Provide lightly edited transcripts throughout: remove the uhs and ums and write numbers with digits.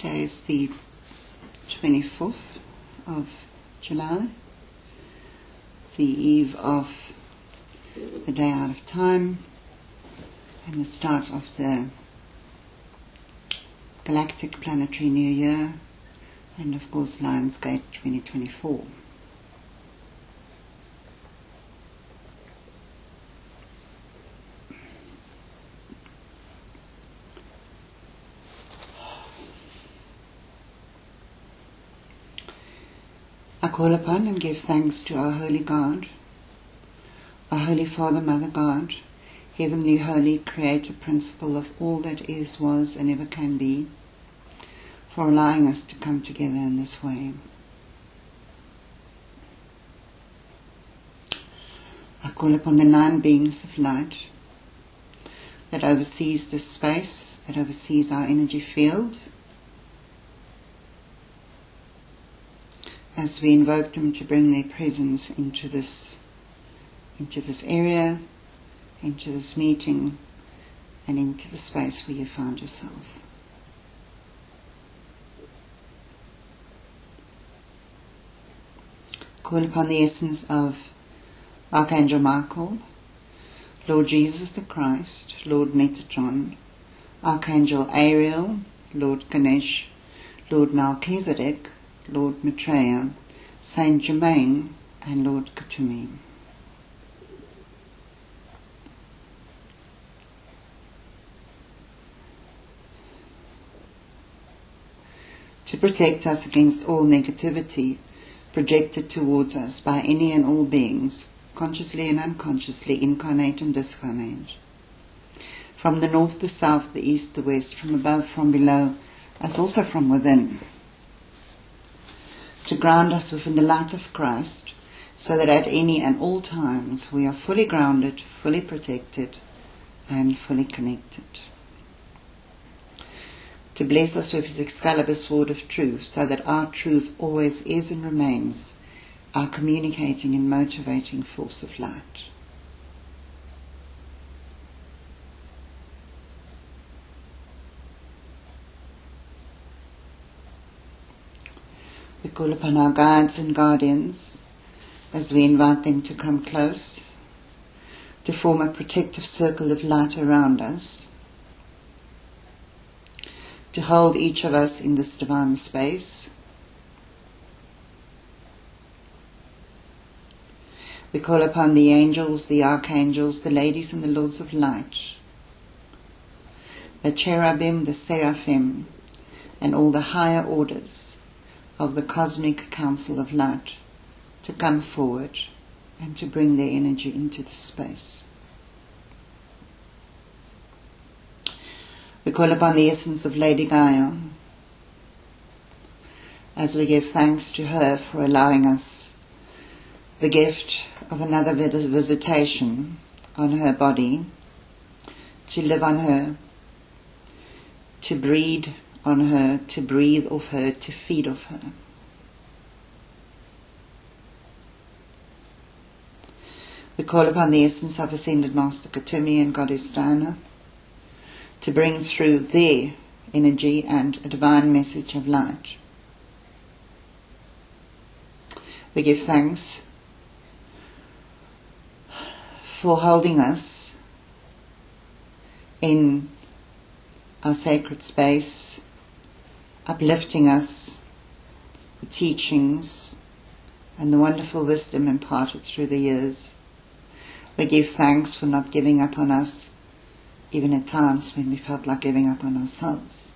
Today is the 24th of July, the eve of the day out of time and the start of the galactic planetary new year, and of course Lionsgate 2024. I call upon and give thanks to our Holy God, our Holy Father, Mother God, Heavenly, Holy, Creator, Principle of all that is, was, and ever can be, for allowing us to come together in this way. I call upon the 9 beings of light that oversees this space, that oversees our energy field, as we invoke them to bring their presence into this area, into this meeting, and into the space where you found yourself. Call upon the essence of Archangel Michael, Lord Jesus the Christ, Lord Metatron, Archangel Ariel, Lord Ganesh, Lord Melchizedek, Lord Maitreya, Saint Germain, and Lord Kuthumi. To protect us against all negativity projected towards us by any and all beings, consciously and unconsciously, incarnate and discarnate. From the north, the south, the east, the west, from above, from below, as also from within. To ground us within the light of Christ, so that at any and all times we are fully grounded, fully protected, and fully connected. To bless us with His Excalibur sword of truth, so that our truth always is and remains our communicating and motivating force of light. We call upon our guides and guardians as we invite them to come close, to form a protective circle of light around us, to hold each of us in this divine space. We call upon the angels, the archangels, the ladies and the lords of light, the cherubim, the seraphim, and all the higher orders of the cosmic council of light to come forward and to bring their energy into the space. We call upon the essence of Lady Gaia as we give thanks to her for allowing us the gift of another visitation on her body, to live on her, to breed on her, to breathe off her, to feed off her. We call upon the essence of Ascended Master Kuthumi and Goddess Diana to bring through their energy and a divine message of light. We give thanks for holding us in our sacred space, uplifting us, the teachings and the wonderful wisdom imparted through the years. We give thanks for not giving up on us, even at times when we felt like giving up on ourselves.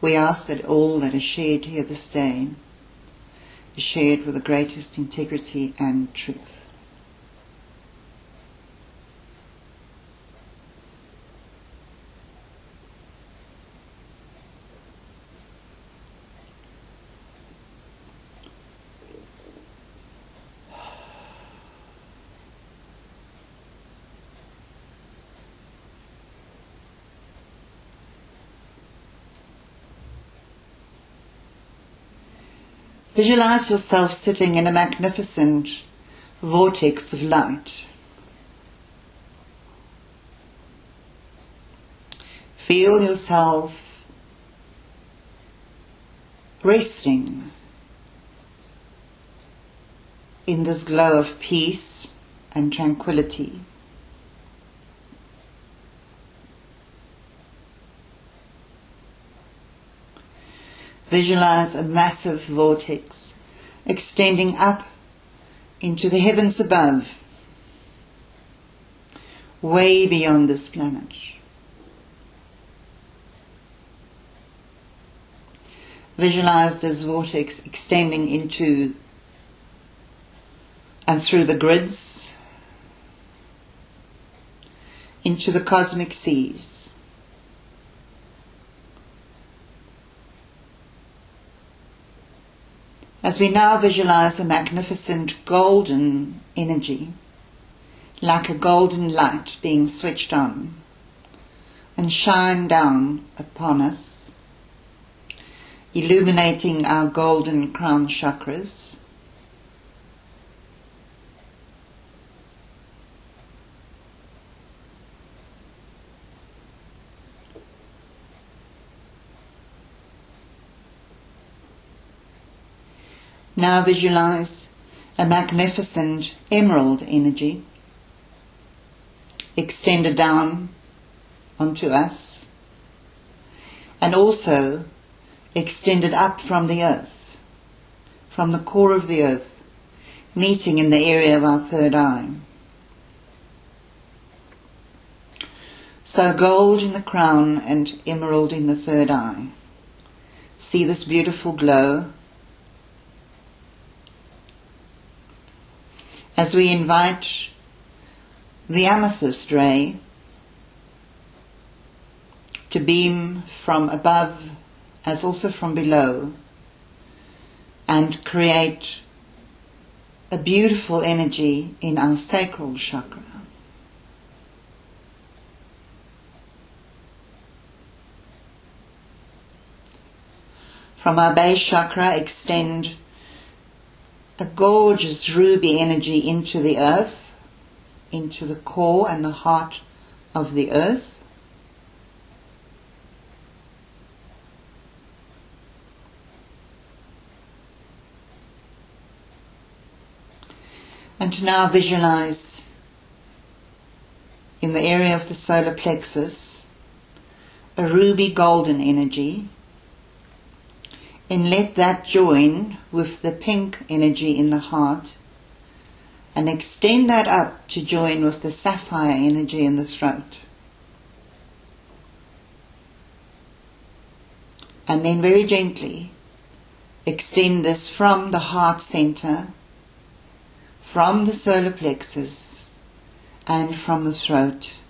We ask that all that is shared here this day is shared with the greatest integrity and truth. Visualize yourself sitting in a magnificent vortex of light. Feel yourself resting in this glow of peace and tranquility. Visualize a massive vortex extending up into the heavens above, way beyond this planet. Visualize this vortex extending into and through the grids, into the cosmic seas. As we now visualize a magnificent golden energy, like a golden light being switched on and shine down upon us, illuminating our golden crown chakras, now visualize a magnificent emerald energy extended down onto us and also extended up from the earth, from the core of the earth, meeting in the area of our third eye. So gold in the crown and emerald in the third eye. See this beautiful glow as we invite the amethyst ray to beam from above as also from below and create a beautiful energy in our sacral chakra. From our base chakra extend a gorgeous ruby energy into the earth, into the core and the heart of the earth. And now visualize in the area of the solar plexus a ruby golden energy, and let that join with the pink energy in the heart and extend that up to join with the sapphire energy in the throat. And then very gently extend this from the heart center, from the solar plexus and from the throat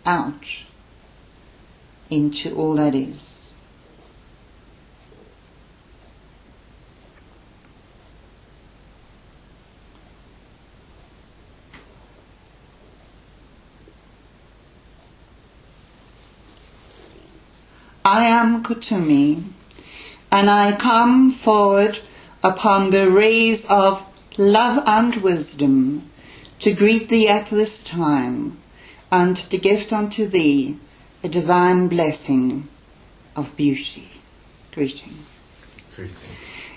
out into all that is. I am Kuthumi, and I come forward upon the rays of love and wisdom to greet thee at this time, and to gift unto thee a divine blessing of beauty. Greetings.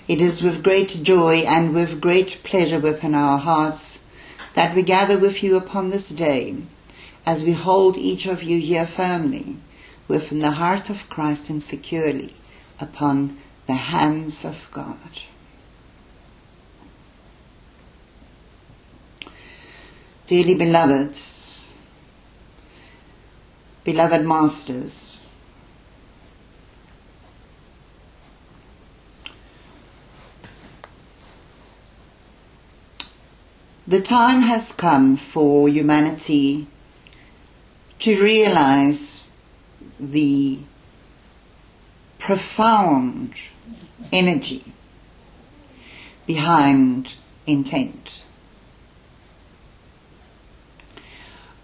It is with great joy and with great pleasure within our hearts that we gather with you upon this day, as we hold each of you here firmly within the heart of Christ and securely upon the hands of God. Dearly beloveds, beloved masters, the time has come for humanity to realize the profound energy behind intent.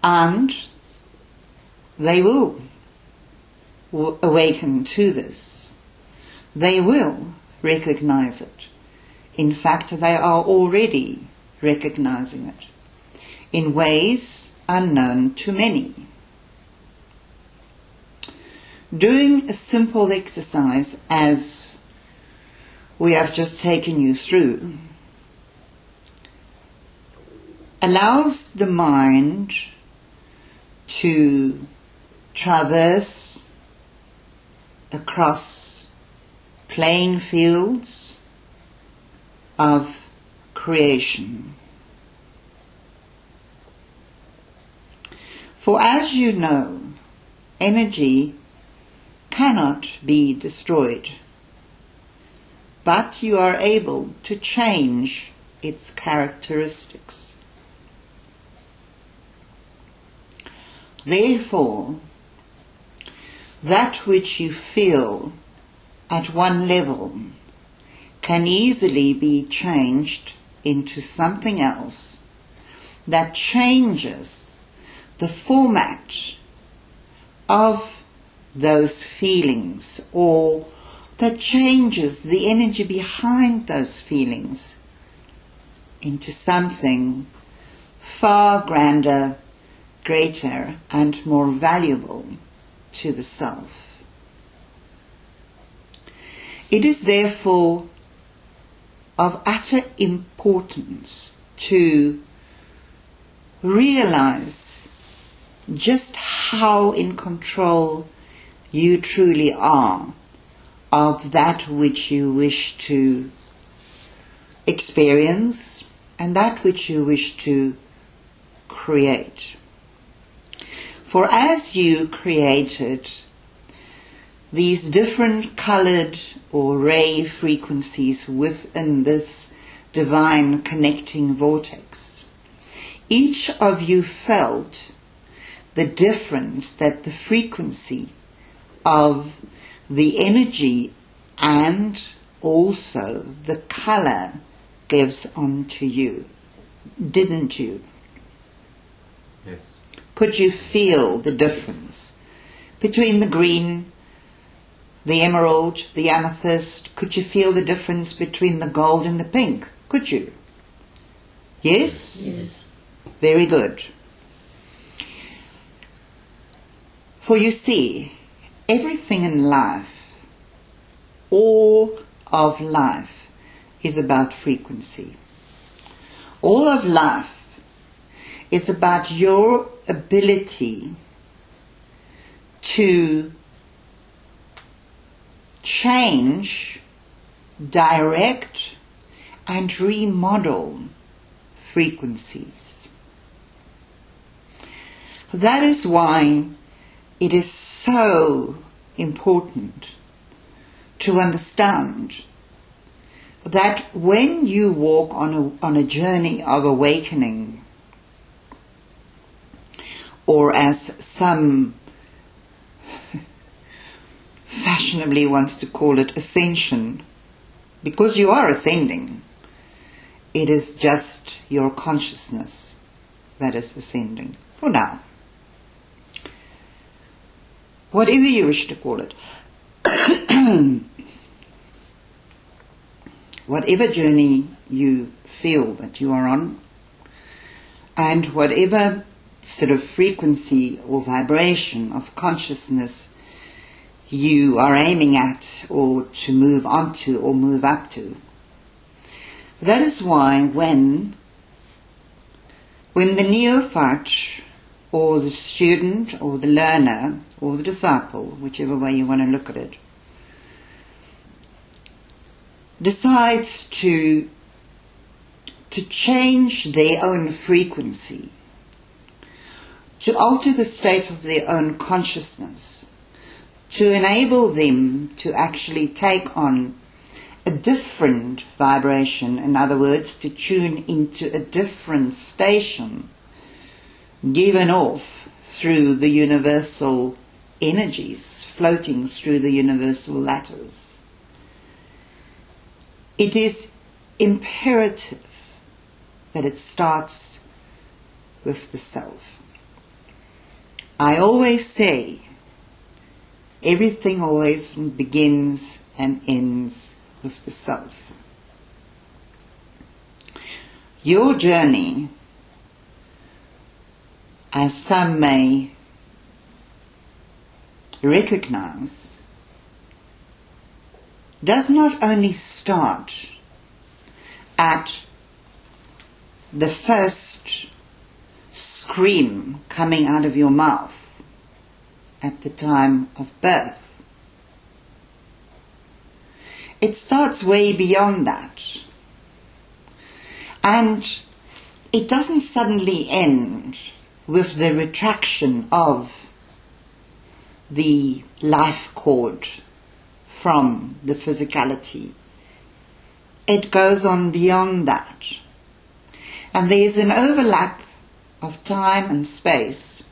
And they will awaken to this. They will recognize it. In fact, they are already recognizing it in ways unknown to many. doing a simple exercise as we have just taken you through allows the mind to traverse across playing fields of creation. For as you know, energy cannot be destroyed, but you are able to change its characteristics. Therefore, that which you feel at one level can easily be changed into something else that changes the format of those feelings, or that changes the energy behind those feelings into something far grander, greater, and more valuable to the self. It is therefore of utter importance to realize just how in control you truly are of that which you wish to experience and that which you wish to create. For as you created these different colored or ray frequencies within this divine connecting vortex, each of you felt the difference that the frequency of the energy and also the color gives onto you. Didn't you? Yes. Could you feel the difference between the green, the emerald, the amethyst? Could you feel the difference between the gold and the pink? Could you? Yes? Yes. Very good. For you see, everything in life, all of life, is about frequency. All of life is about your ability to change, direct, and remodel frequencies. That is why it is so important to understand that when you walk on a journey of awakening, or as some fashionably wants to call it, ascension, because you are ascending, it is just your consciousness that is ascending for now. Whatever you wish to call it. Whatever journey you feel that you are on, and whatever sort of frequency or vibration of consciousness you are aiming at, or to move onto, or move up to. That is why when the neophyte, or the student, or the learner, or the disciple, whichever way you want to look at it, decides to change their own frequency, to alter the state of their own consciousness, to enable them to actually take on a different vibration, in other words, to tune into a different station given off through the universal energies floating through the universal ladders. It is imperative that it starts with the self. I always say, everything always begins and ends with the self. Your journey, as some may recognize does not only start at the first scream coming out of your mouth at the time of birth. It starts way beyond that. And it doesn't suddenly end with the retraction of the life cord from the physicality. It goes on beyond that. And there's an overlap of time and space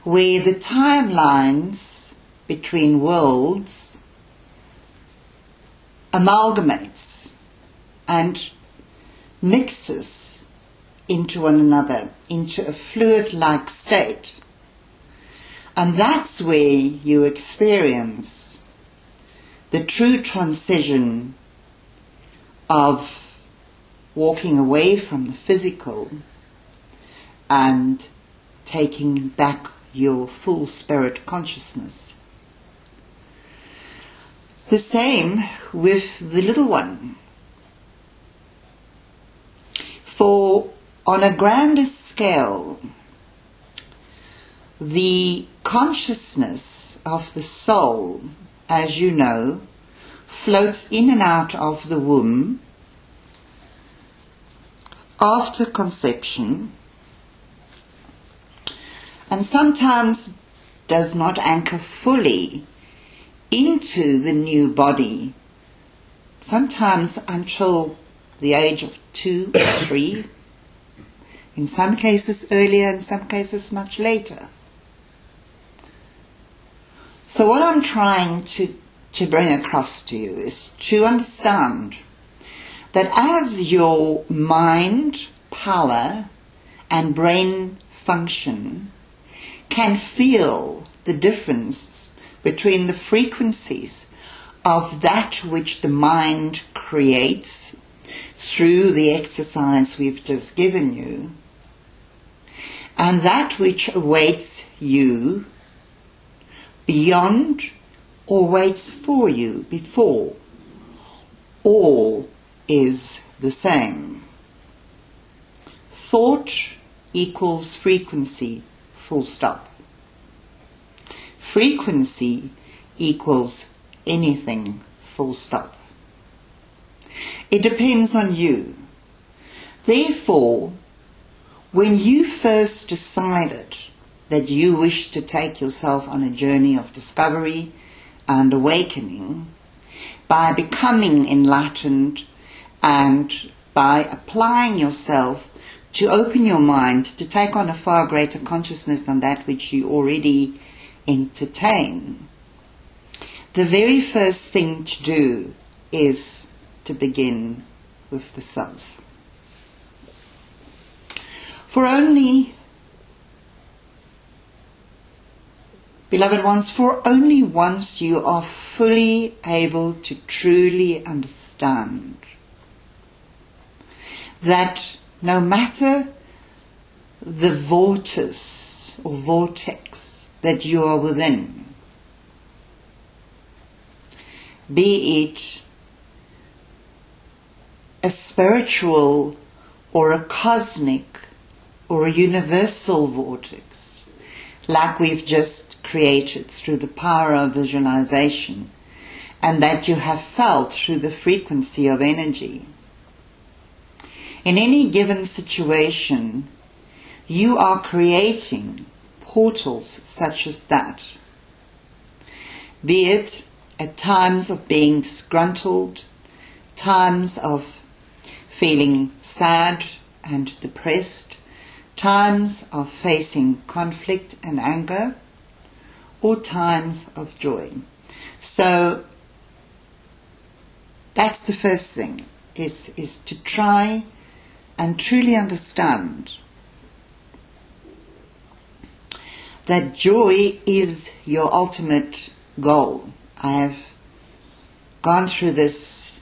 where the timelines between worlds amalgamates and mixes into one another, into a fluid-like state. And that's where you experience the true transition of walking away from the physical and taking back your full spirit consciousness. The same with the little one. For on a grander scale, the consciousness of the soul, as you know, floats in and out of the womb after conception, and sometimes does not anchor fully into the new body, sometimes until the age of 2 or 3, in some cases earlier, in some cases much later. So what I'm trying to bring across to you is to understand that as your mind, power, and brain function can feel the difference between the frequencies of that which the mind creates through the exercise we've just given you, and that which awaits you beyond or waits for you before, all is the same. Thought equals frequency, full stop. Frequency equals anything, full stop. It depends on you. Therefore, when you first decided that you wish to take yourself on a journey of discovery and awakening, by becoming enlightened and by applying yourself to open your mind to take on a far greater consciousness than that which you already entertain, the very first thing to do is to begin with the self. For only, beloved ones, for only once you are fully able to truly understand that no matter the vortice or vortex that you are within, be it a spiritual or a cosmic or a universal vortex, like we've just created through the power of visualization, and that you have felt through the frequency of energy. In any given situation, you are creating portals such as that. Be it at times of being disgruntled, times of feeling sad and depressed, times of facing conflict and anger, or times of joy. So that's the first thing, is to try and truly understand that joy is your ultimate goal. I have gone through this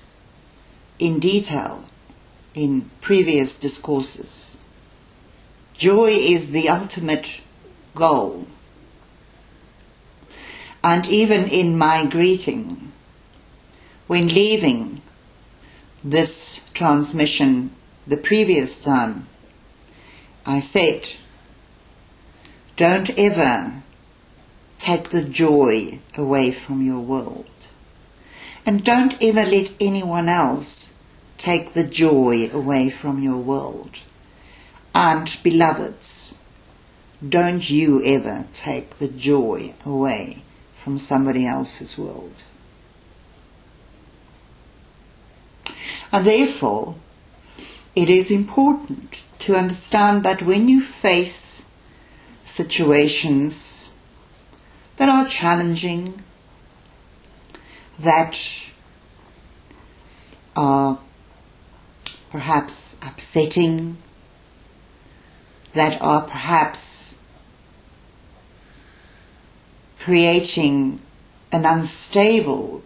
in detail in previous discourses. Joy is the ultimate goal. And even in my greeting, when leaving this transmission the previous time, I said, don't ever take the joy away from your world. And don't ever let anyone else take the joy away from your world. And beloveds, don't you ever take the joy away from somebody else's world. And therefore, it is important to understand that when you face situations that are challenging, that are perhaps upsetting, that are perhaps creating an unstable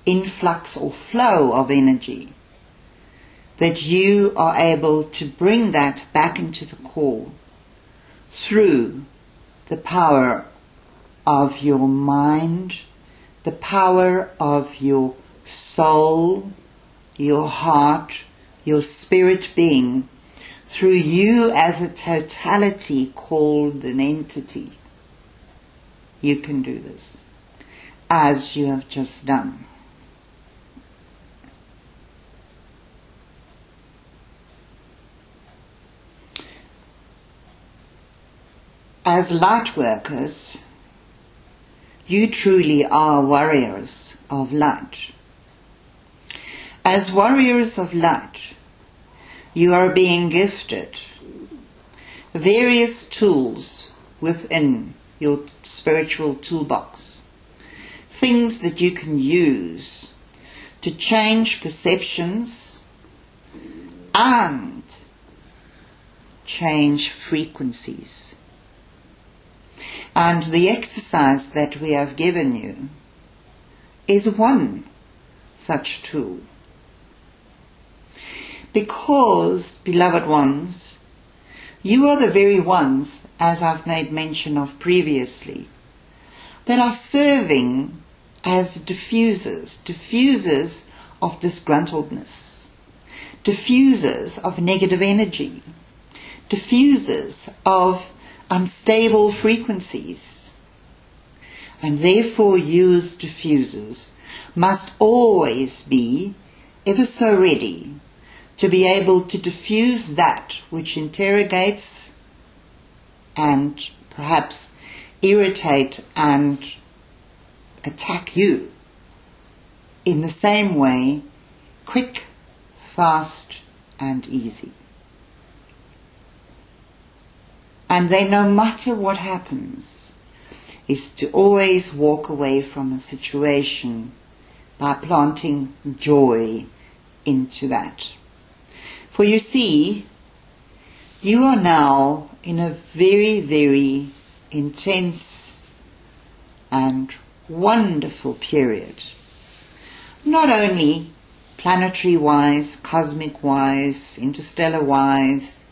influx or flow of energy, that you are able to bring that back into the core through the power of your mind, the power of your soul, your heart, your spirit being, through you as a totality called an entity. You can do this, as you have just done. As light workers, you truly are warriors of light. As warriors of light, you are being gifted various tools within your spiritual toolbox, things that you can use to change perceptions and change frequencies. And the exercise that we have given you is one such tool. Because, beloved ones, you are the very ones, as I've made mention of previously, that are serving as diffusers of disgruntledness, diffusers of negative energy, diffusers of unstable frequencies. And therefore you as diffusers must always be ever so ready to be able to diffuse that which interrogates and perhaps irritate and attack you in the same way, quick, fast and easy. And then no matter what happens, is to always walk away from a situation by planting joy into that. For you see, you are now in a very, very intense and wonderful period. Not only planetary-wise, cosmic-wise, interstellar-wise,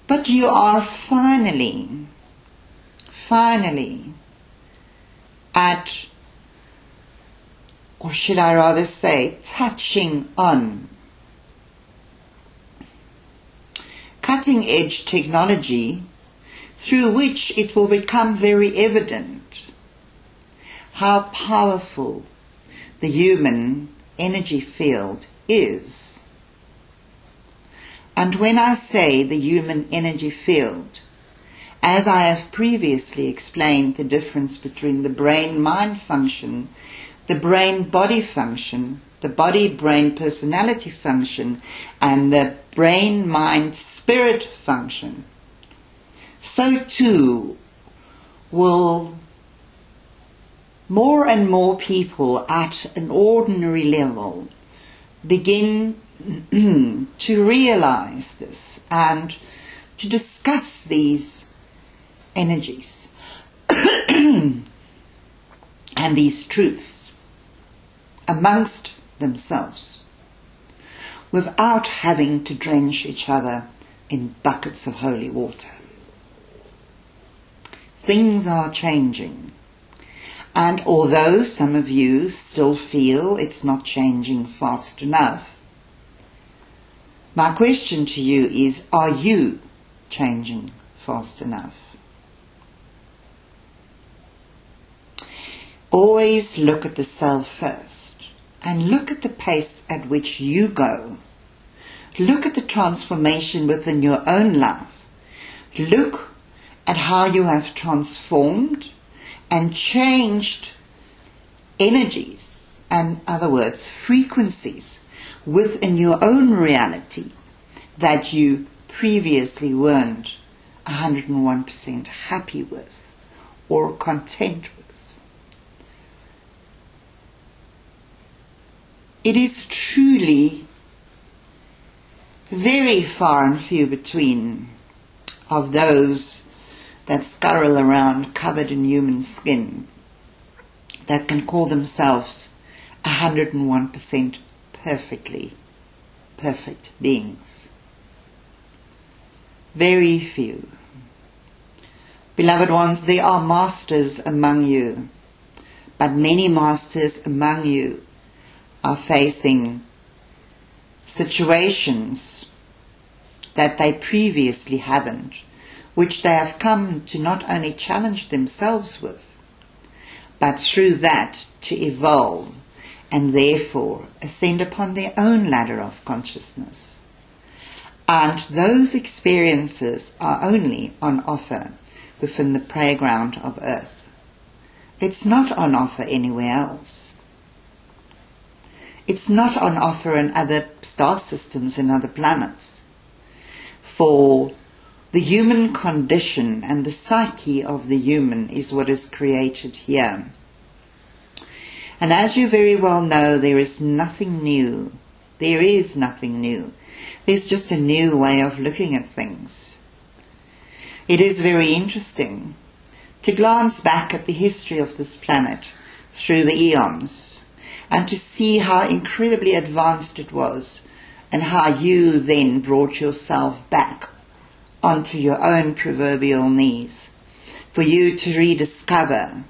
but you are finally at, or should I rather say, touching on cutting-edge technology through which it will become very evident how powerful the human energy field is. And when I say the human energy field, as I have previously explained the difference between the brain-mind function, the brain-body function, the body-brain personality function, and the brain-mind-spirit function, so too will more and more people at an ordinary level begin to realize this and to discuss these energies and these truths amongst themselves without having to drench each other in buckets of holy water. Things are changing. And although some of you still feel it's not changing fast enough, my question to you is, are you changing fast enough? Always look at the self first, and look at the pace at which you go. Look at the transformation within your own life. Look at how you have transformed and changed energies, and in other words, frequencies within your own reality that you previously weren't 101% happy with or content with. It is truly very far and few between of those that scurry around covered in human skin that can call themselves 101% perfect beings. Very few. Beloved ones, there are masters among you, but many masters among you are facing situations that they previously haven't, which they have come to not only challenge themselves with, but through that to evolve and therefore ascend upon their own ladder of consciousness. And those experiences are only on offer within the playground of Earth. It's not on offer anywhere else. It's not on offer in other star systems and other planets. For the human condition and the psyche of the human is what is created here. And as you very well know, there is nothing new. There is nothing new. There's just a new way of looking at things. It is very interesting to glance back at the history of this planet through the eons and to see how incredibly advanced it was and how you then brought yourself back onto your own proverbial knees for you to rediscover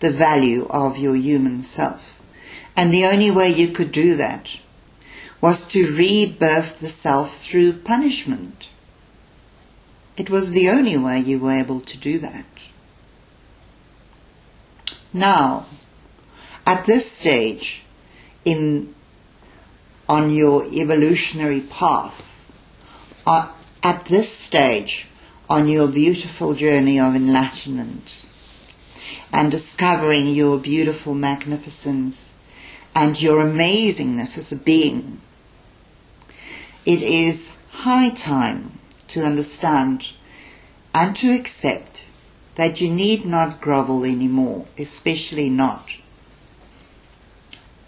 the value of your human self. And the only way you could do that was to rebirth the self through punishment. It was the only way you were able to do that. Now, at this stage on your evolutionary path, at this stage on your beautiful journey of enlightenment and discovering your beautiful magnificence and your amazingness as a being, it is high time to understand and to accept that you need not grovel anymore, especially not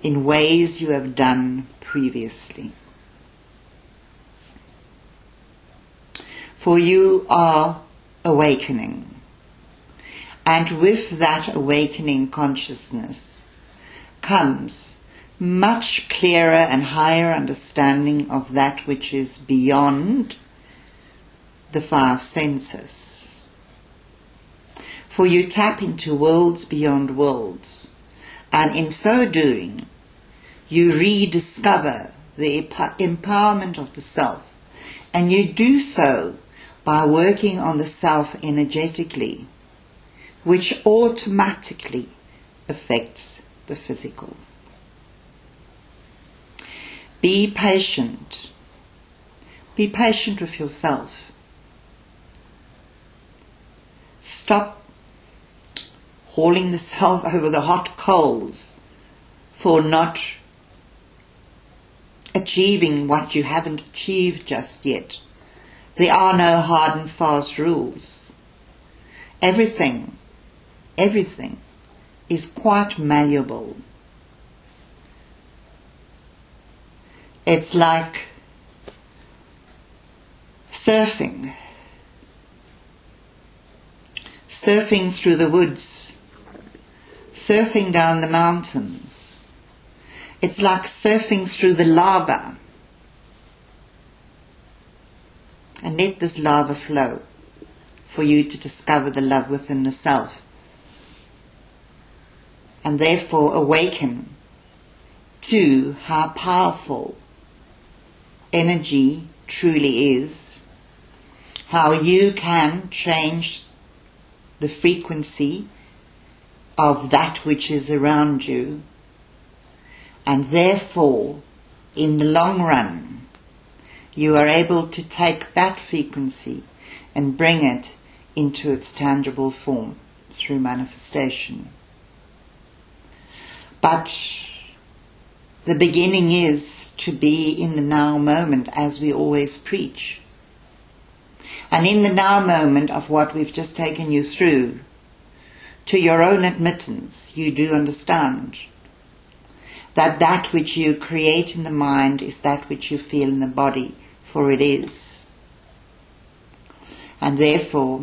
in ways you have done previously. For you are awakening, and with that awakening consciousness comes much clearer and higher understanding of that which is beyond the five senses. For you tap into worlds beyond worlds, and in so doing, you rediscover the empowerment of the self, and you do so by working on the self energetically, which automatically affects the physical. Be patient. Be patient with yourself. Stop hauling the self over the hot coals for not achieving what you haven't achieved just yet. There are no hard and fast rules. Everything is quite malleable. It's like surfing through the woods, surfing down the mountains. It's like surfing through the lava. And let this lava flow for you to discover the love within the self. and therefore awaken to how powerful energy truly is, how you can change the frequency of that which is around you, and therefore, in the long run, you are able to take that frequency and bring it into its tangible form through manifestation. But the beginning is to be in the now moment, as we always preach. And in the now moment of what we've just taken you through, to your own admittance, you do understand that that which you create in the mind is that which you feel in the body, for it is. And therefore,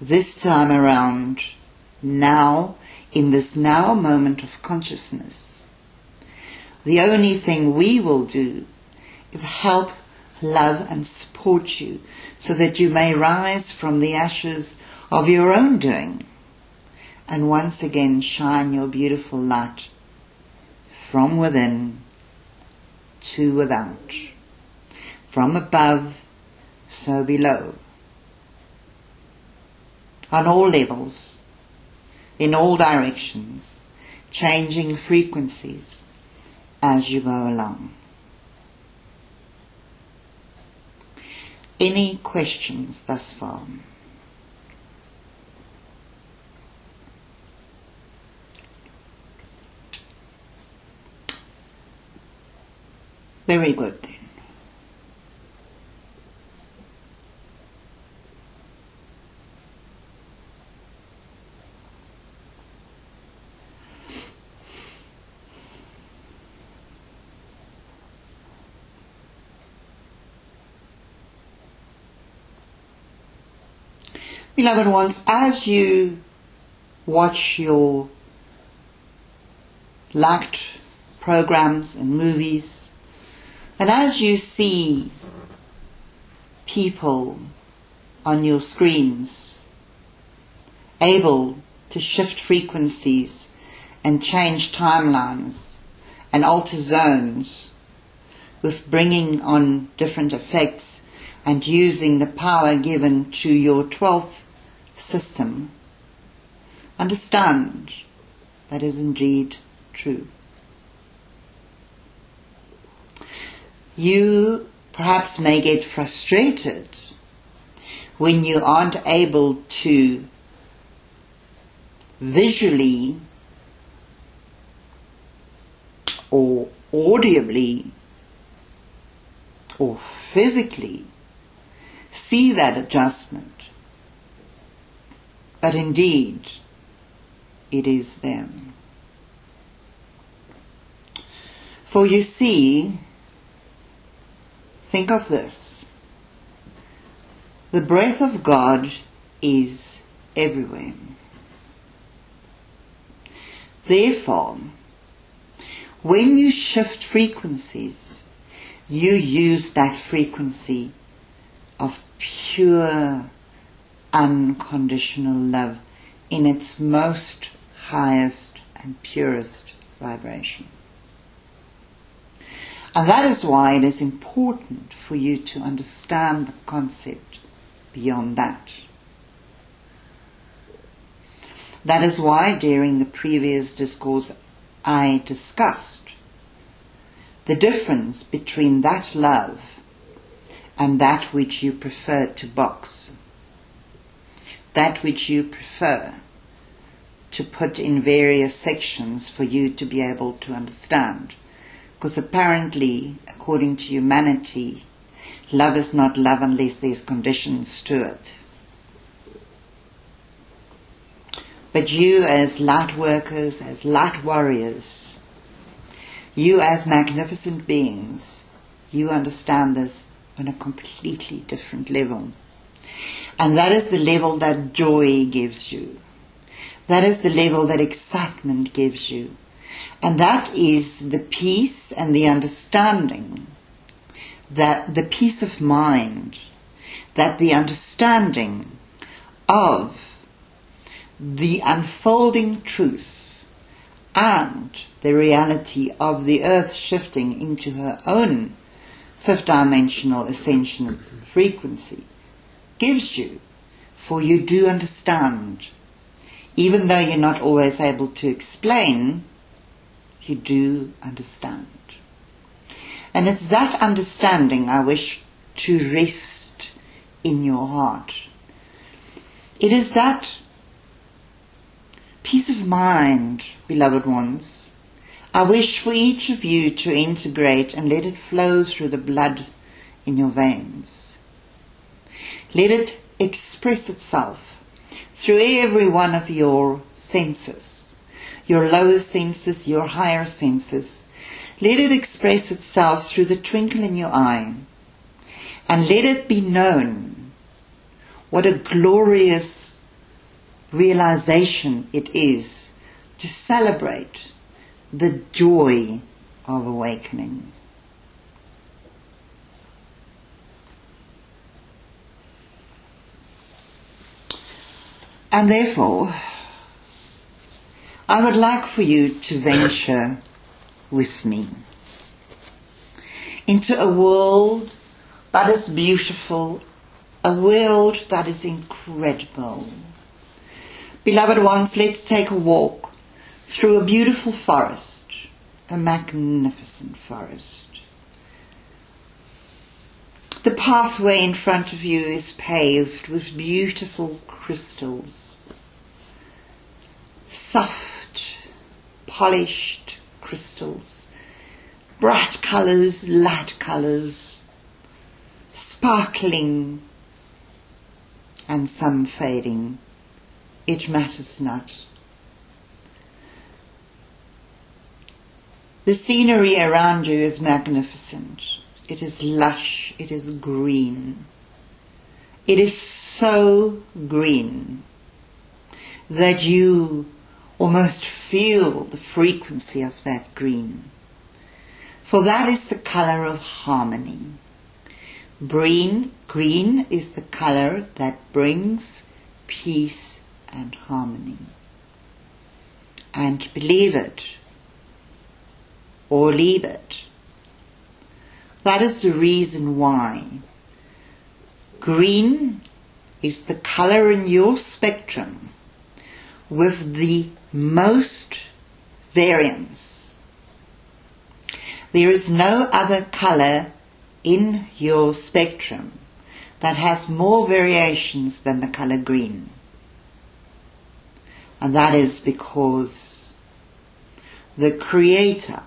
this time around, now, in this now moment of consciousness, the only thing we will do is help, love and support you so that you may rise from the ashes of your own doing and once again shine your beautiful light from within to without, from above so below, on all levels, in all directions, changing frequencies as you go along. Any questions thus far? Very good then. Beloved ones, as you watch your liked programs and movies, and as you see people on your screens able to shift frequencies and change timelines and alter zones with bringing on different effects and using the power given to your 12th system, understand that is indeed true. You perhaps may get frustrated when you aren't able to visually or audibly or physically see that adjustment. But indeed, it is them. For you see, think of this. The breath of God is everywhere. Therefore, when you shift frequencies, you use that frequency of pure, unconditional love in its most highest and purest vibration. And that is why it is important for you to understand the concept beyond that. That is why during the previous discourse I discussed the difference between that love and that which you prefer to box, that which you prefer to put in various sections for you to be able to understand. Because apparently, according to humanity, love is not love unless there's conditions to it. But you as light workers, as light warriors, you as magnificent beings, you understand this on a completely different level. And that is the level that joy gives you. That is the level that excitement gives you. And that is the peace and the understanding, that the peace of mind, that the understanding of the unfolding truth and the reality of the earth shifting into her own fifth dimensional ascension frequency gives you, for you do understand. Even though you're not always able to explain, you do understand. And it's that understanding I wish to rest in your heart. It is that peace of mind, beloved ones, I wish for each of you to integrate and let it flow through the blood in your veins. Let it express itself through every one of your senses, your lower senses, your higher senses. Let it express itself through the twinkle in your eye, and let it be known what a glorious realization it is to celebrate the joy of awakening. And therefore, I would like for you to venture with me into a world that is beautiful, a world that is incredible. Beloved ones, let's take a walk through a beautiful forest, a magnificent forest. The pathway in front of you is paved with beautiful crystals, soft, polished crystals, bright colours, light colours, sparkling and some fading. It matters not. The scenery around you is magnificent. It is lush, it is green. It is so green that you almost feel the frequency of that green. For that is the colour of harmony. Green is the colour that brings peace and harmony. And believe it or leave it. That is the reason why green is the colour in your spectrum with the most variance. There is no other colour in your spectrum that has more variations than the colour green. And that is because the Creator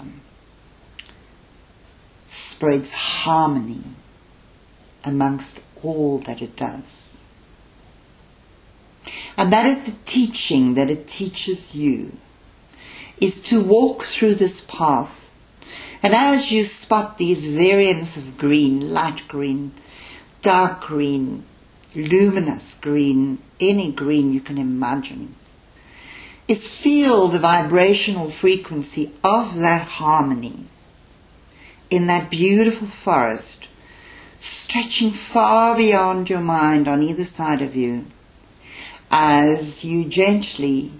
spreads harmony amongst all that it does. And that is the teaching that it teaches you, is to walk through this path. And as you spot these variants of green, light green, dark green, luminous green, any green you can imagine, is feel the vibrational frequency of that harmony in that beautiful forest, stretching far beyond your mind on either side of you, as you gently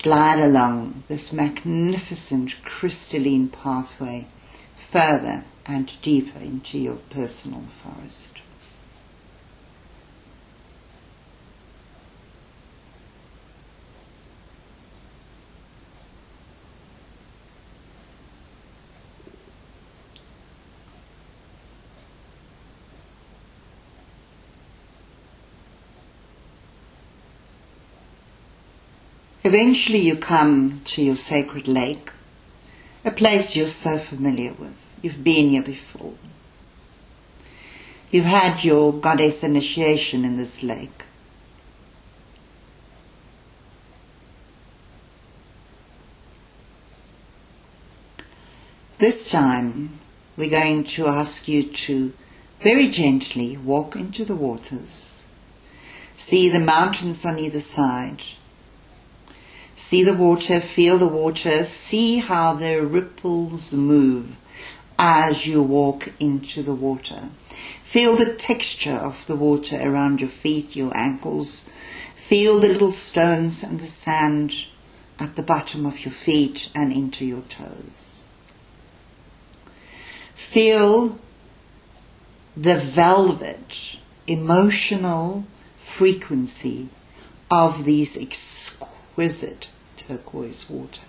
glide along this magnificent crystalline pathway further and deeper into your personal forest. Eventually you come to your sacred lake, a place you're so familiar with. You've been here before. You've had your goddess initiation in this lake. This time we're going to ask you to very gently walk into the waters. See the mountains on either side. See the water, feel the water, see how the ripples move as you walk into the water. Feel the texture of the water around your feet, your ankles. Feel the little stones and the sand at the bottom of your feet and into your toes. Feel the velvet, emotional frequency of these exquisite turquoise water.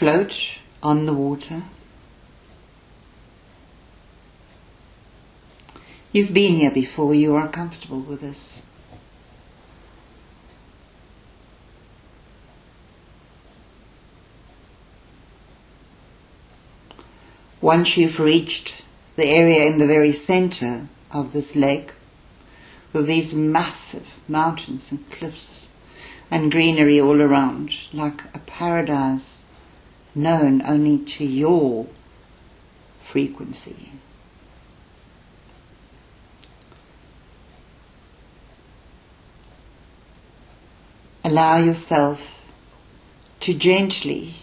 Float on the water. You've been here before, you are comfortable with this. Once you've reached the area in the very center of this lake, with these massive mountains and cliffs and greenery all around, like a paradise known only to your frequency. Allow yourself to gently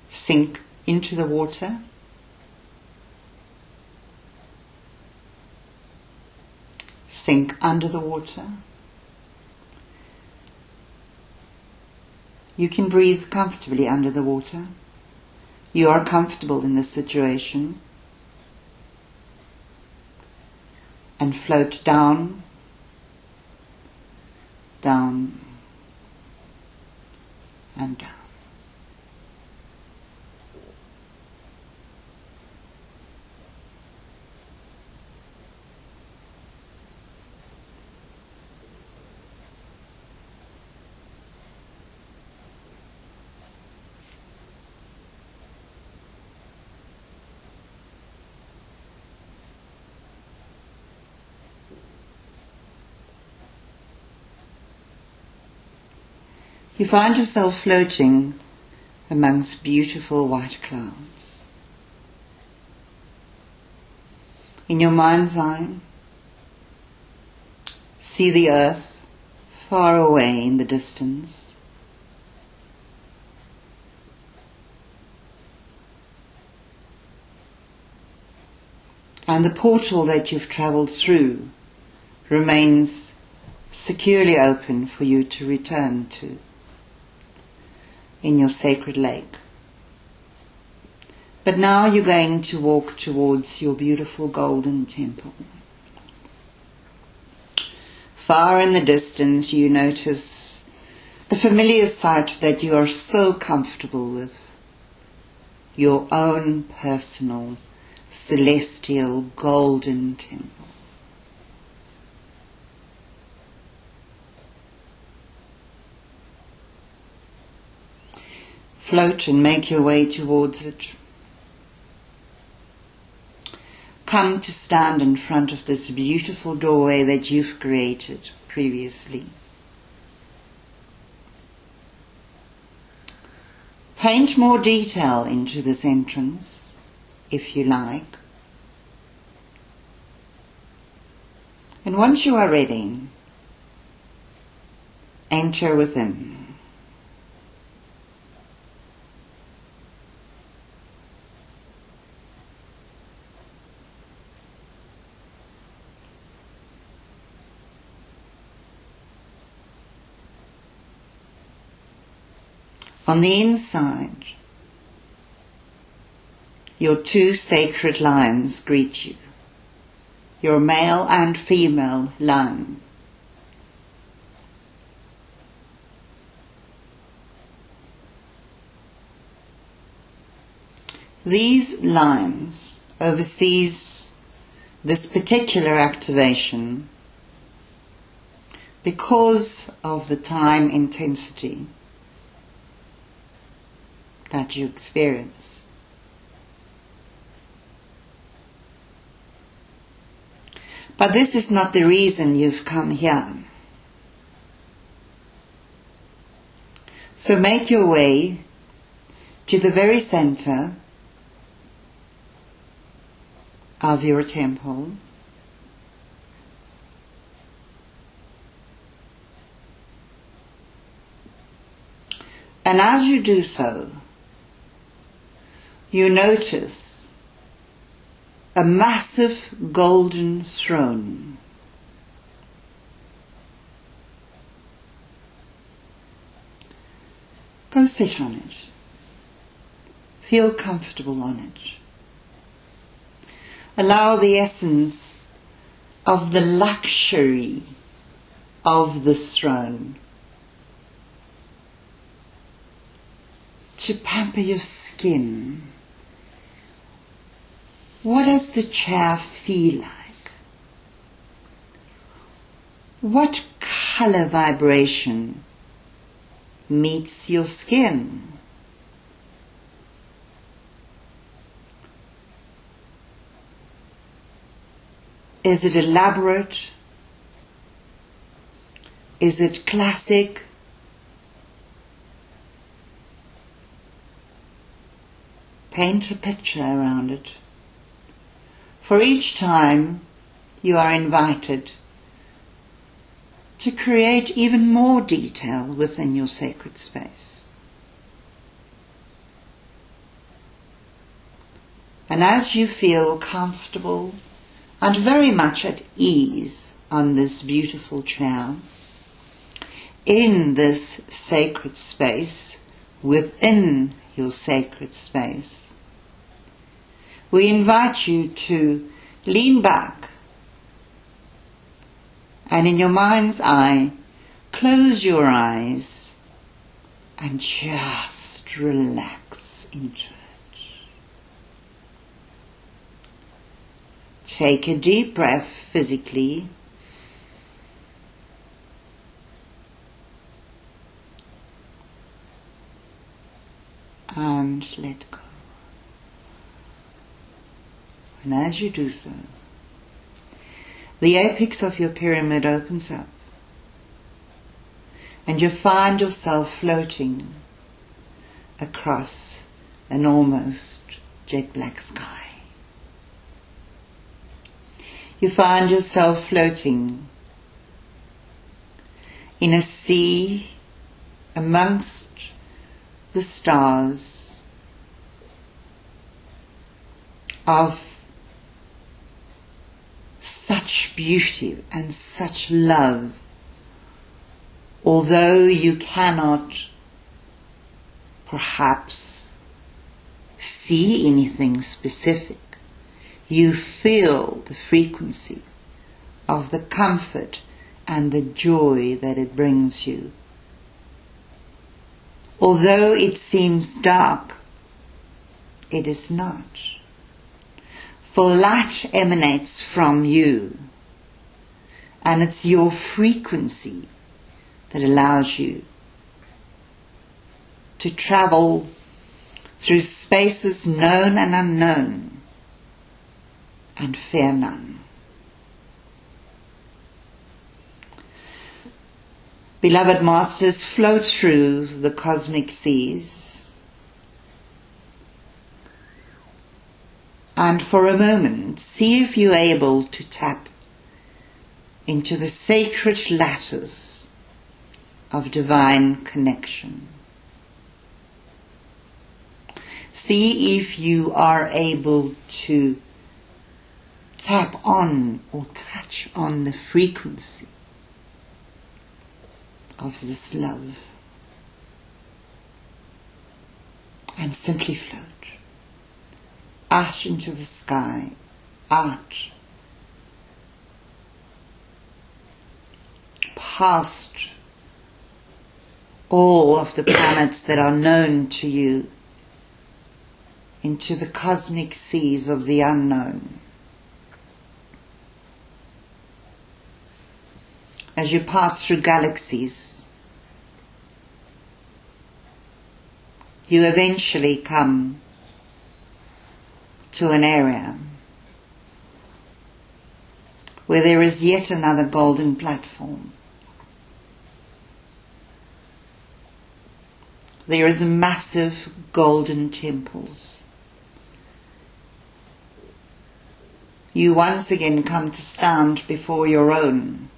sink into the water, sink under the water. You can breathe comfortably under the water. You are comfortable in this situation. And float down, down, and down. You find yourself floating amongst beautiful white clouds. In your mind's eye, see the earth far away in the distance. And the portal that you've travelled through remains securely open for you to return to in your sacred lake. But now you're going to walk towards your beautiful golden temple. Far in the distance you notice a familiar sight that you are so comfortable with. Your own personal, celestial, golden temple. Float and make your way towards it. Come to stand in front of this beautiful doorway that you've created previously. Paint more detail into this entrance, if you like. And once you are ready, enter within. On the inside, your two sacred lions greet you, your male and female lion. These lions oversees this particular activation because of the time intensity that you experience. But this is not the reason you've come here. So make your way to the very center of your temple And as you do so, you notice a massive golden throne. Go sit on it. Feel comfortable on it. Allow the essence of the luxury of this throne to pamper your skin. What does the chair feel like? What color vibration meets your skin? Is it elaborate? Is it classic? Paint a picture around it. For each time you are invited to create even more detail within your sacred space. And as you feel comfortable and very much at ease on this beautiful chair, in this sacred space, within your sacred space, we invite you to lean back and in your mind's eye, close your eyes and just relax into it. Take a deep breath physically. And let go. And as you do so, the apex of your pyramid opens up and you find yourself floating across an almost jet black sky. You find yourself floating in a sea amongst the stars of such beauty and such love. Although you cannot perhaps see anything specific, you feel the frequency of the comfort and the joy that it brings you. Although it seems dark, it is not. For light emanates from you, and it's your frequency that allows you to travel through spaces known and unknown and fear none. Beloved masters, float through the cosmic seas and for a moment see if you're able to tap into the sacred lattice of divine connection. See if you are able to tap on or touch on the frequency of this love and simply float out into the sky, out past all of the planets that are known to you into the cosmic seas of the unknown. As you pass through galaxies, you eventually come to an area where there is yet another golden platform. There is massive golden temples. You once again come to stand before your own.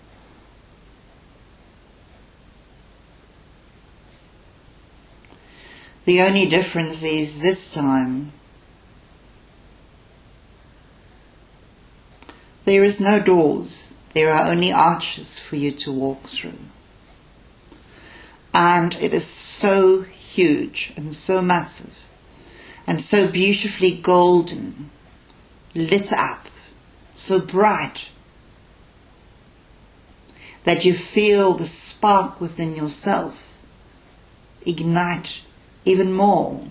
The only difference is this time there is no doors, there are only arches for you to walk through. And it is so huge and so massive and so beautifully golden, lit up, so bright, that you feel the spark within yourself ignite even more.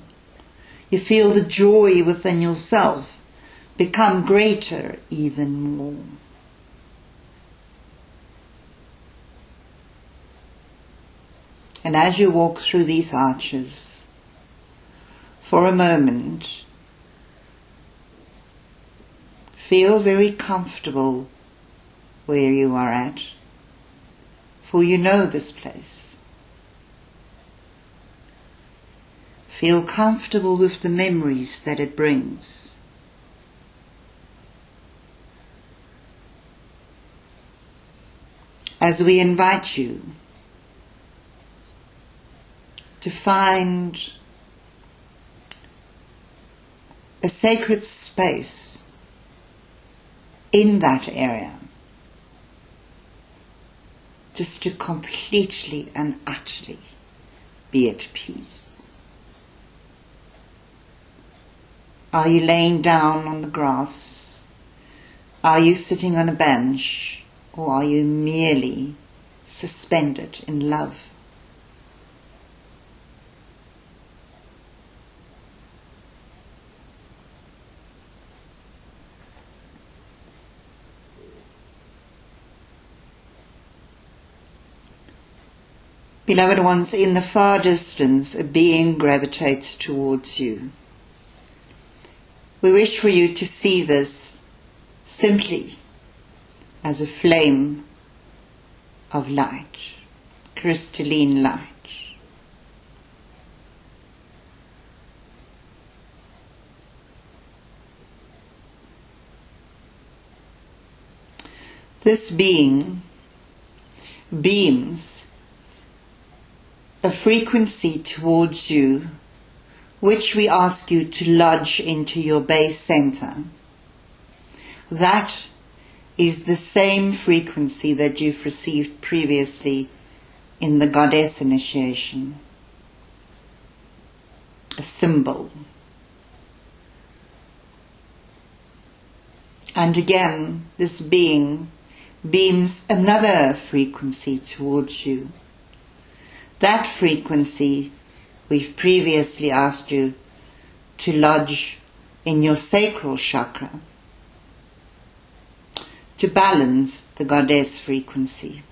You feel the joy within yourself become greater even more. And as you walk through these arches, for a moment, feel very comfortable where you are at, for you know this place. Feel comfortable with the memories that it brings. As we invite you to find a sacred space in that area, just to completely and utterly be at peace. Are you laying down on the grass? Are you sitting on a bench? Or are you merely suspended in love? Beloved ones, in the far distance, a being gravitates towards you. We wish for you to see this simply as a flame of light, crystalline light. This being beams a frequency towards you, which we ask you to lodge into your base center. That is the same frequency that you've received previously in the goddess initiation. A symbol. And again, this being beams another frequency towards you. That frequency we've previously asked you to lodge in your sacral chakra, to balance the goddess frequency.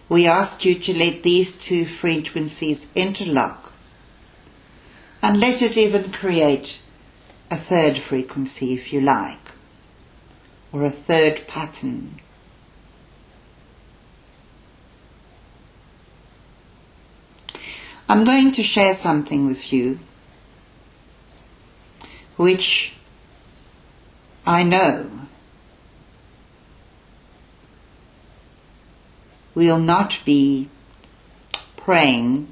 We asked you to let these two frequencies interlock and let it even create a third frequency if you like, or a third pattern. I'm going to share something with you which I know we'll not be praying,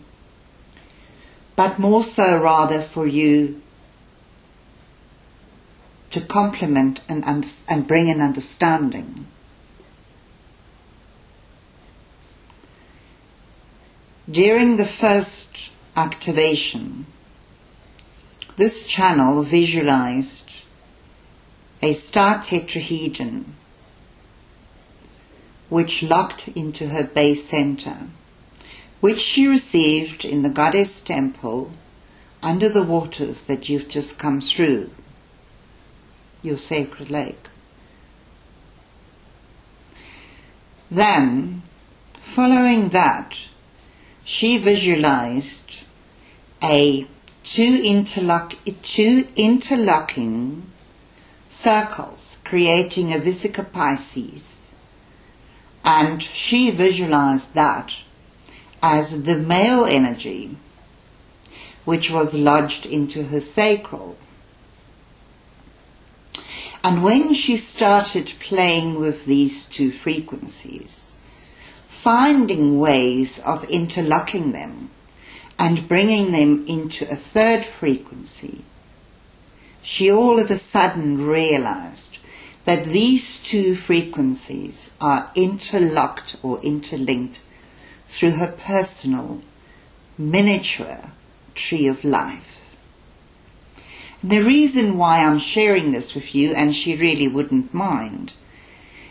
but more so rather for you to complement and bring an understanding. During the first activation, this channel visualized a star tetrahedron which locked into her base center, which she received in the goddess temple under the waters that you've just come through, your sacred lake. Then, following that, she visualized two interlocking circles creating a Vesica Pisces, and she visualized that as the male energy which was lodged into her sacral. And when she started playing with these two frequencies, finding ways of interlocking them and bringing them into a third frequency, she all of a sudden realized that these two frequencies are interlocked or interlinked through her personal miniature tree of life. And the reason why I'm sharing this with you, and she really wouldn't mind,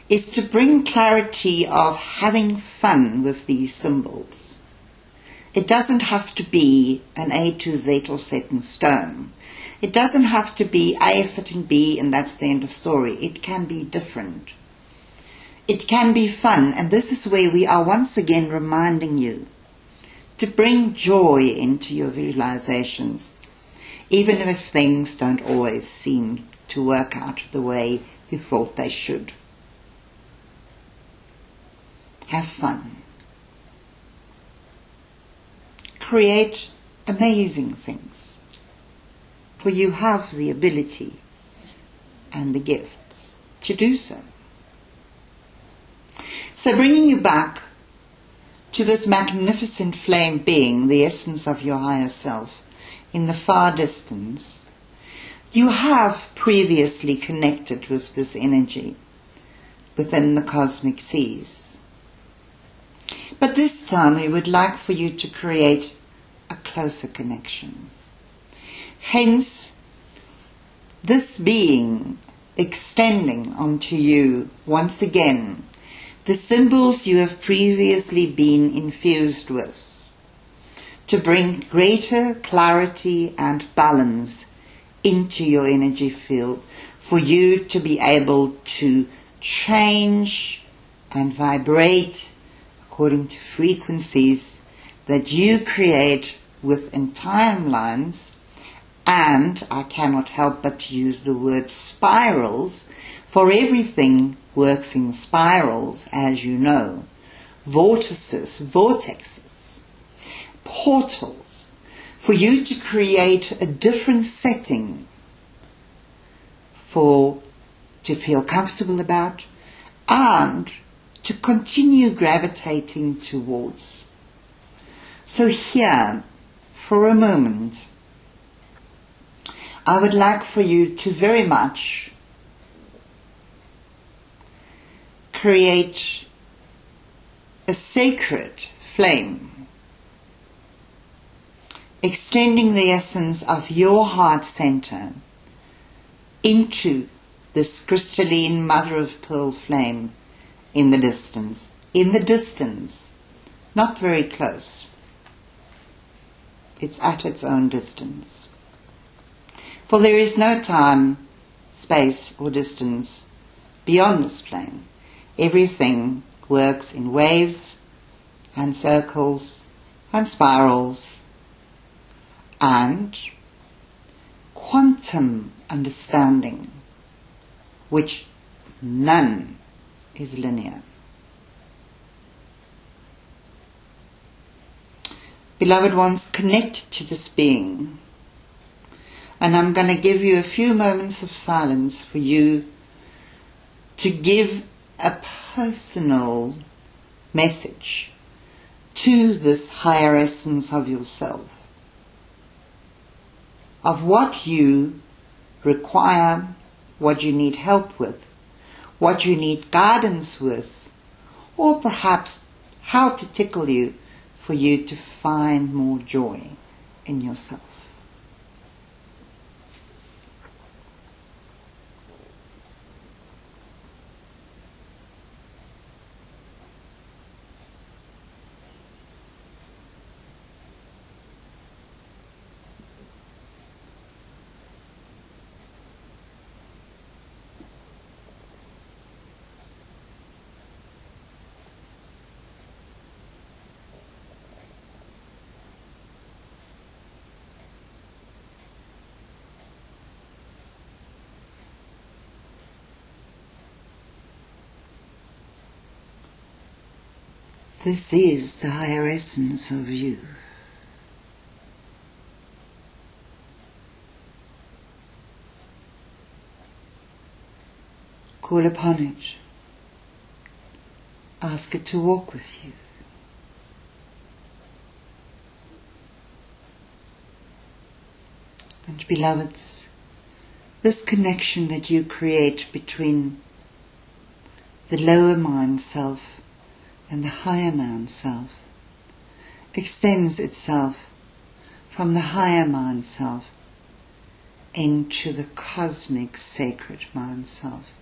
is to bring clarity of having fun with these symbols. It doesn't have to be an A to Z or set in stone. It doesn't have to be A fitting B and that's the end of story. It can be different. It can be fun, and this is where we are once again reminding you to bring joy into your visualizations, even if things don't always seem to work out the way you thought they should. Have fun. Create amazing things, for you have the ability and the gifts to do so. So bringing you back to this magnificent flame being, the essence of your higher self, in the far distance, you have previously connected with this energy within the cosmic seas. But this time we would like for you to create a closer connection. Hence, this being extending onto you once again the symbols you have previously been infused with, to bring greater clarity and balance into your energy field, for you to be able to change and vibrate according to frequencies that you create within timelines. And I cannot help but to use the word spirals, for everything works in spirals, as you know. Vortices, vortexes, portals, for you to create a different setting to feel comfortable about and to continue gravitating towards. So here, for a moment, I would like for you to very much create a sacred flame, extending the essence of your heart center into this crystalline mother of pearl flame in the distance. In the distance, not very close. It's at its own distance. For there is no time, space, or distance beyond this plane. Everything works in waves and circles and spirals and quantum understanding, which none is linear. Beloved ones, connect to this being. And I'm going to give you a few moments of silence for you to give a personal message to this higher essence of yourself, of what you require, what you need help with, what you need guidance with, or perhaps how to tickle you for you to find more joy in yourself. This is the higher essence of you. Call upon it. Ask it to walk with you. And beloveds, this connection that you create between the lower mind self and the higher mind self extends itself from the higher mind self into the cosmic sacred mind self.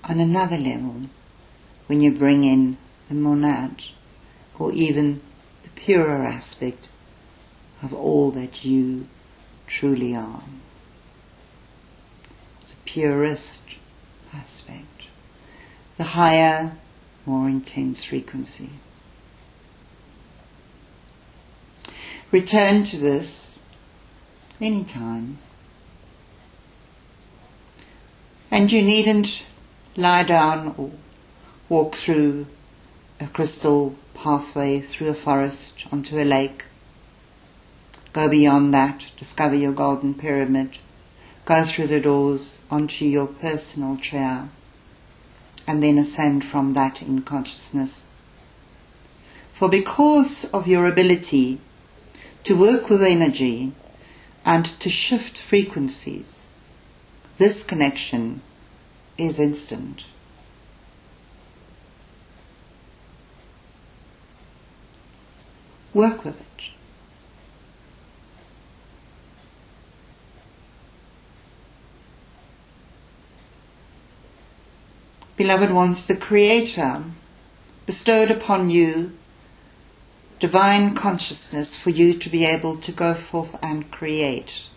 On another level, when you bring in the monad, or even the purer aspect of all that you truly are. The purest aspect, the higher, more intense frequency. Return to this anytime. And you needn't lie down or walk through a crystal pathway through a forest onto a lake. Go beyond that, discover your golden pyramid, go through the doors onto your personal chair, and then ascend from that in consciousness. For because of your ability to work with energy and to shift frequencies, this connection is instant. Work with it. Beloved ones, the Creator bestowed upon you divine consciousness for you to be able to go forth and create.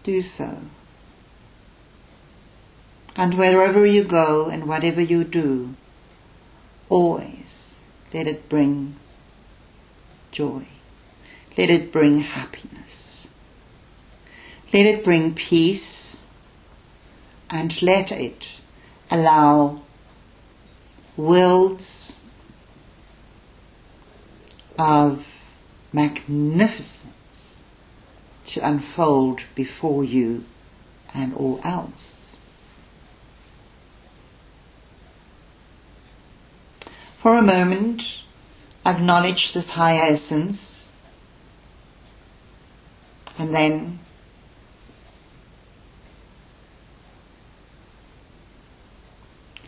Do so. And wherever you go and whatever you do, always let it bring joy. Let it bring happiness. Let it bring peace. And let it allow worlds of magnificence to unfold before you and all else. For a moment, acknowledge this higher essence, and then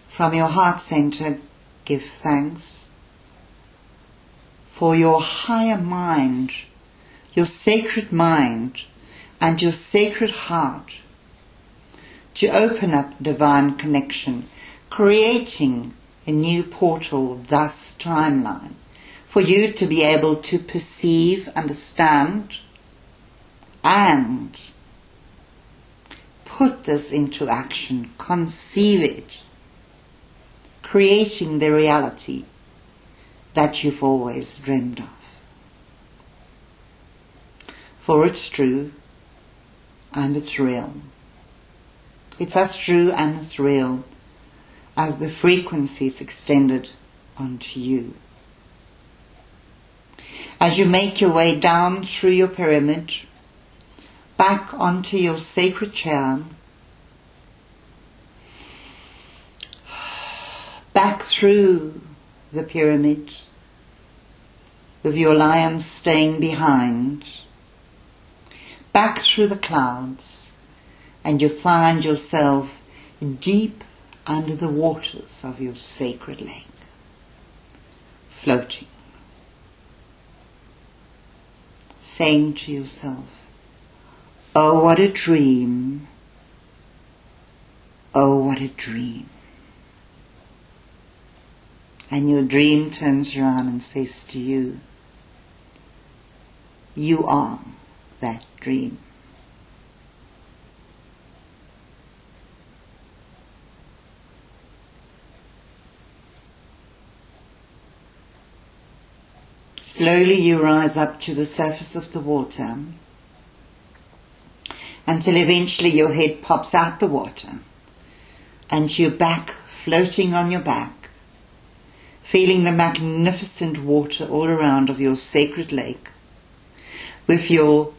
from your heart center, give thanks for your higher mind, your sacred mind, and your sacred heart to open up divine connection, creating a new portal, thus timeline, for you to be able to perceive, understand, and put this into action, conceive it, creating the reality that you've always dreamed of. For it's true and it's real. It's as true and as real as the frequencies extended onto you. As you make your way down through your pyramid, back onto your sacred chair, back through the pyramid, with your lion staying behind, back through the clouds, and you find yourself deep under the waters of your sacred lake, floating, saying to yourself, "Oh, what a dream! Oh, what a dream!" And your dream turns around and says to you, "You are that dream." Slowly you rise up to the surface of the water until eventually your head pops out the water and you're back floating on your back, feeling the magnificent water all around of your sacred lake, with your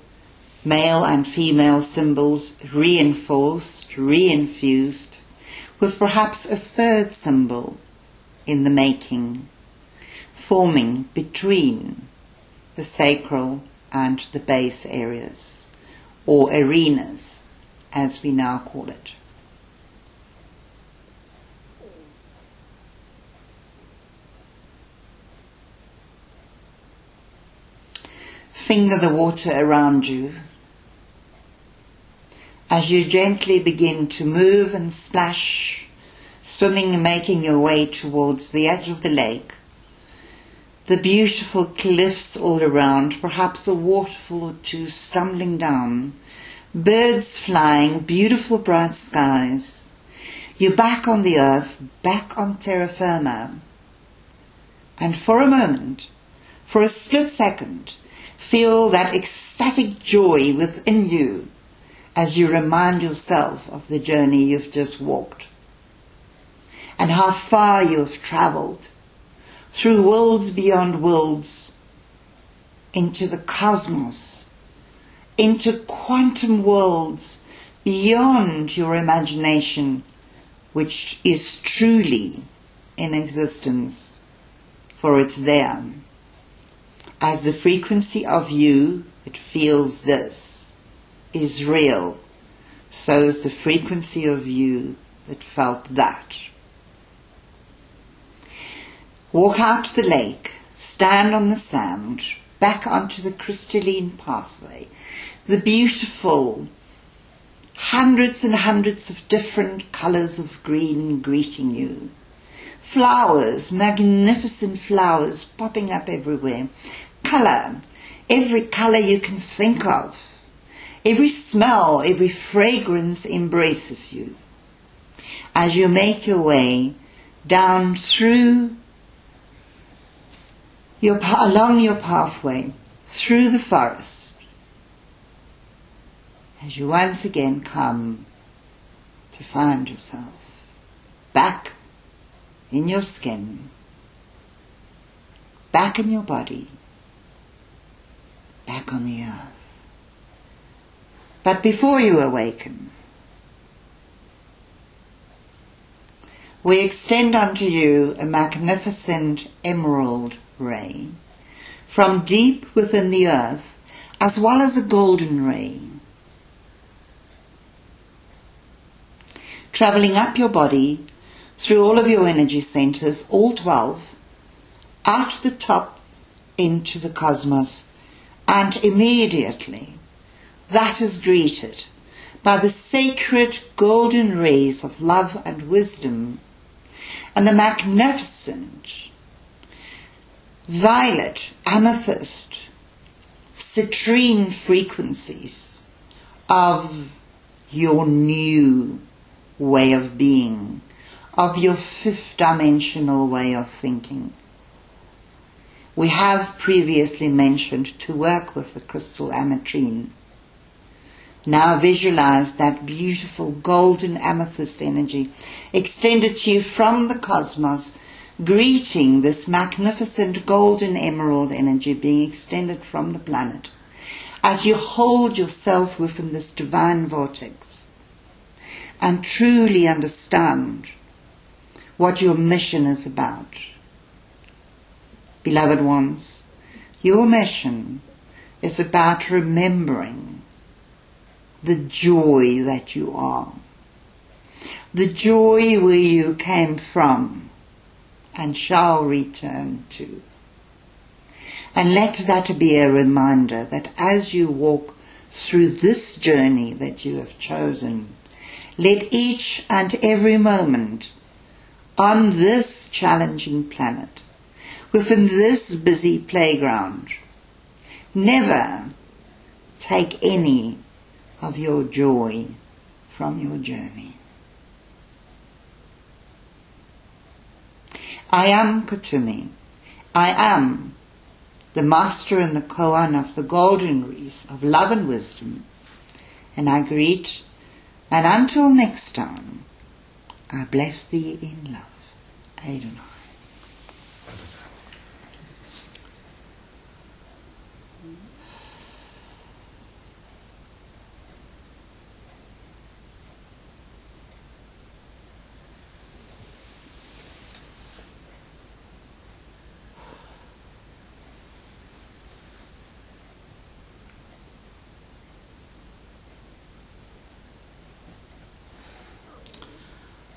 male and female symbols reinforced, reinfused, with perhaps a third symbol in the making, forming between the sacral and the base areas, or arenas, as we now call it. Finger the water around you as you gently begin to move and splash, swimming and making your way towards the edge of the lake. The beautiful cliffs all around, perhaps a waterfall or two stumbling down, birds flying, beautiful bright skies. You're back on the earth, back on terra firma. And for a moment, for a split second, feel that ecstatic joy within you as you remind yourself of the journey you've just walked and how far you have travelled through worlds beyond worlds, into the cosmos, into quantum worlds beyond your imagination, which is truly in existence, for it's there. As the frequency of you that feels this is real, so is the frequency of you that felt that. Walk out to the lake, stand on the sand, back onto the crystalline pathway, the beautiful hundreds and hundreds of different colours of green greeting you. Flowers, magnificent flowers popping up everywhere. Colour, every colour you can think of. Every smell, every fragrance embraces you as you make your way down through along your pathway, through the forest, as you once again come to find yourself back in your skin, back in your body, back on the earth. But before you awaken, we extend unto you a magnificent emerald ray from deep within the earth, as well as a golden ray, travelling up your body through all of your energy centers, all 12, out the top into the cosmos, and immediately that is greeted by the sacred golden rays of love and wisdom and the magnificent violet, amethyst, citrine frequencies of your new way of being, of your fifth dimensional way of thinking. We have previously mentioned to work with the crystal ametrine. Now visualize that beautiful golden amethyst energy extended to you from the cosmos, greeting this magnificent golden emerald energy being extended from the planet as you hold yourself within this divine vortex and truly understand what your mission is about. Beloved ones, your mission is about remembering the joy that you are, the joy where you came from and shall return to. And let that be a reminder that as you walk through this journey that you have chosen, let each and every moment on this challenging planet, within this busy playground, never take any of your joy from your journey. I am Kuthumi. I am the master and the koan of the golden rays of love and wisdom. And I greet, and until next time, I bless thee in love. Adonai.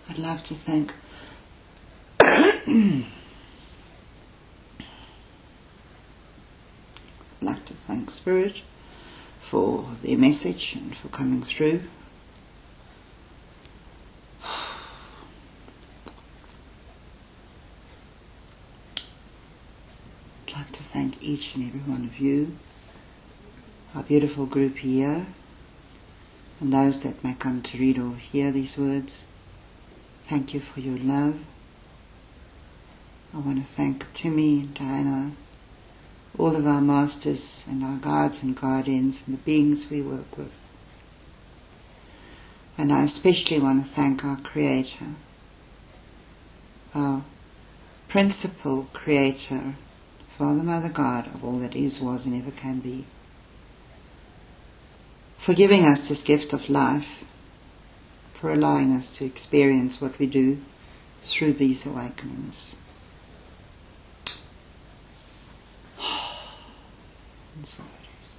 I'd love to thank Spirit for their message and for coming through. I'd like to thank each and every one of you, our beautiful group here, and those that may come to read or hear these words. Thank you for your love. I want to thank Kuthumi and Diana, all of our masters and our guides and guardians and the beings we work with. And I especially want to thank our Creator, our principal Creator, Father, Mother, God of all that is, was and ever can be, for giving us this gift of life, for allowing us to experience what we do through these awakenings. And so it is.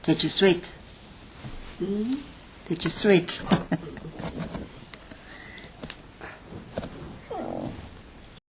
Did you sweat? Did you sweat?